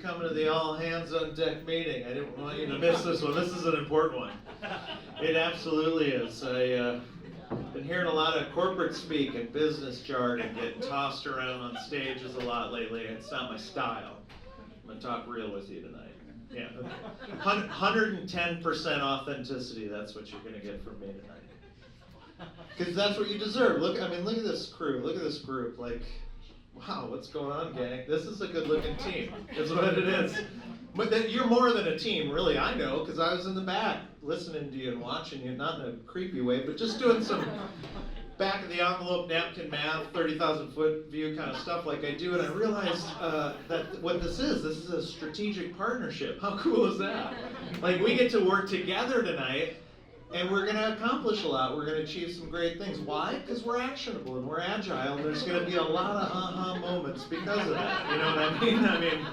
coming to the all hands on deck meeting. I didn't want you to miss this one. This is an important one. It absolutely is. I've been hearing a lot of corporate speak and business jargon get tossed around on stages a lot lately. It's not my style. I'm going to talk real with you tonight. Yeah, 110% authenticity. That's what you're going to get from me tonight. Because that's what you deserve. Look at this crew. Look at this group. Like, wow, what's going on, gang? This is a good-looking team. Is what it is. But then you're more than a team, really. I know, because I was in the back listening to you and watching you, not in a creepy way, but just doing some back of the envelope napkin math, 30,000-foot view kind of stuff like I do, and I realized that what this is a strategic partnership. How cool is that? Like, we get to work together tonight, and we're going to accomplish a lot. We're going to achieve some great things. Why? Because we're actionable and we're agile, and there's going to be a lot of aha moments because of that. You know what I mean?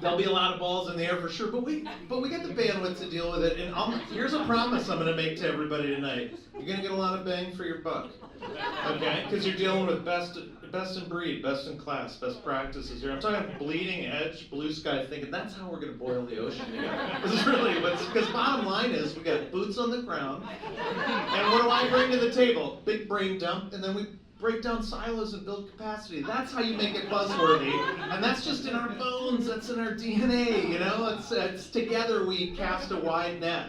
There'll be a lot of balls in the air for sure, but we get the bandwidth to deal with it. And here's a promise I'm going to make to everybody tonight. You're going to get a lot of bang for your buck, okay? Because you're dealing with best in breed, best in class, best practices here. I'm talking bleeding edge, blue sky thinking. That's how we're going to boil the ocean together. This is really because bottom line is we got boots on the ground, and what do I bring to the table? Big brain dump, and then we break down silos and build capacity. That's how you make it buzzworthy. And that's just in our bones, that's in our DNA, you know? It's together we cast a wide net.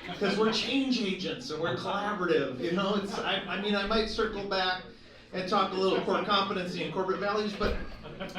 Because we're change agents and we're collaborative, you know? I might circle back and talk a little core competency and corporate values, but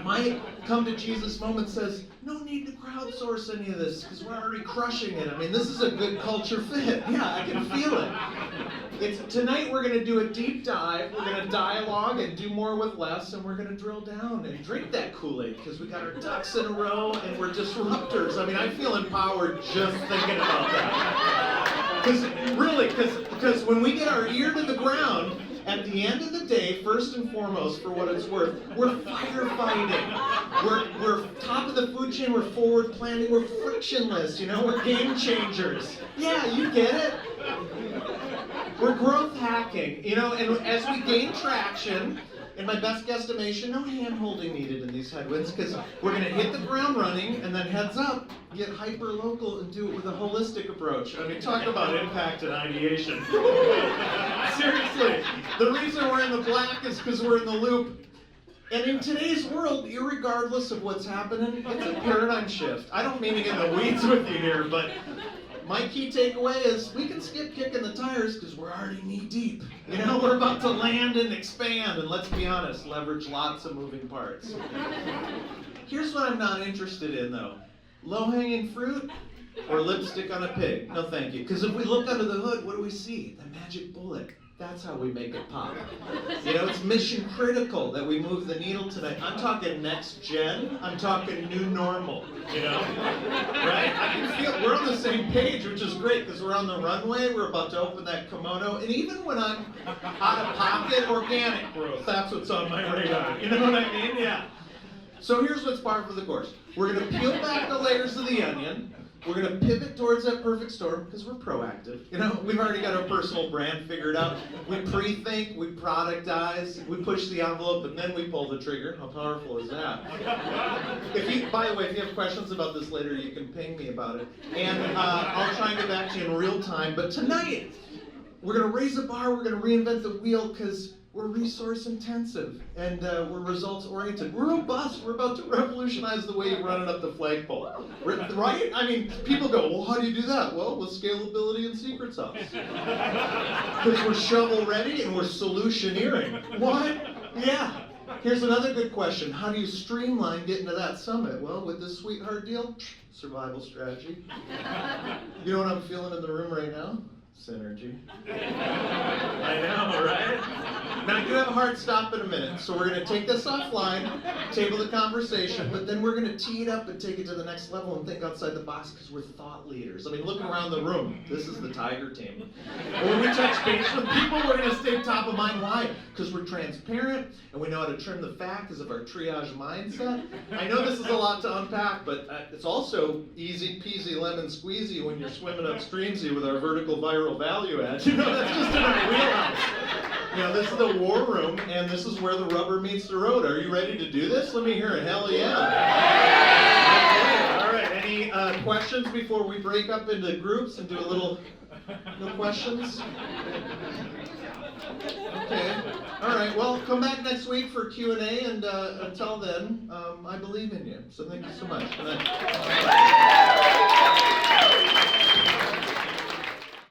my come to Jesus moment says, no need to crowdsource any of this because we're already crushing it. I mean, this is a good culture fit. Yeah, I can feel it. Tonight we're going to do a deep dive, we're going to dialogue and do more with less, and we're going to drill down and drink that Kool-Aid because we got our ducks in a row and we're disruptors. I mean, I feel empowered just thinking about that. Because when we get our ear to the ground, at the end of the day, first and foremost, for what it's worth, we're firefighting. We're top of the food chain, we're forward planning, we're frictionless, you know, we're game changers. Yeah, you get it. We're growth hacking, you know, and as we gain traction, in my best guesstimation, no hand-holding needed in these headwinds, because we're going to hit the ground running, and then heads up, get hyper-local and do it with a holistic approach. I mean, talk about impact and ideation. Seriously, the reason we're in the black is because we're in the loop. And in today's world, irregardless of what's happening, it's a paradigm shift. I don't mean to get in the weeds with you here, but my key takeaway is we can skip kicking the tires because we're already knee-deep. You know, we're about to land and expand, and let's be honest, leverage lots of moving parts. Here's what I'm not interested in, though. Low-hanging fruit or lipstick on a pig? No, thank you. Because if we look under the hood, what do we see? The magic bullet. That's how we make it pop. You know, it's mission critical that we move the needle tonight. I'm talking next gen. I'm talking new normal, you know? Right? I can feel we're on the same page, which is great because we're on the runway. We're about to open that kimono. And even when I'm out of pocket, organic growth, that's what's on my radar. You know what I mean? Yeah. So here's what's par for the course. We're going to peel back the layers of the onion. We're going to pivot towards that perfect storm because we're proactive. You know, we've already got our personal brand figured out. We pre-think, we productize, we push the envelope, and then we pull the trigger. How powerful is that? By the way, if you have questions about this later, you can ping me about it. And I'll try and get back to you in real time. But tonight, we're going to raise the bar, we're going to reinvent the wheel because we're resource intensive and we're results oriented. We're robust. We're about to revolutionize the way you run it up the flagpole. Right? I mean, people go, well, how do you do that? Well, with scalability and secret sauce. Because we're shovel ready and we're solutioneering. What? Yeah. Here's another good question. How do you streamline getting to that summit? Well, with this sweetheart deal, survival strategy. You know what I'm feeling in the room right now? Synergy. I know, right? Now, I do have a hard stop in a minute, so we're going to take this offline, table the conversation, but then we're going to tee it up and take it to the next level and think outside the box because we're thought leaders. I mean, look around the room. This is the Tiger team. And when we touch base with people, we're going to stay top of mind. Why? Because we're transparent and we know how to trim the fat because of our triage mindset. I know this is a lot to unpack, but it's also easy peasy lemon squeezy when you're swimming upstreamsy with our vertical viral value add. You know, that's just in our wheelhouse. You know, this is the war room, and this is where the rubber meets the road. Are you ready to do this? Let me hear it. Hell yeah. questions before we break up into groups and do a little, no questions? Okay. All right. Well, come back next week for Q&A, and until then, I believe in you. So thank you so much. Good night.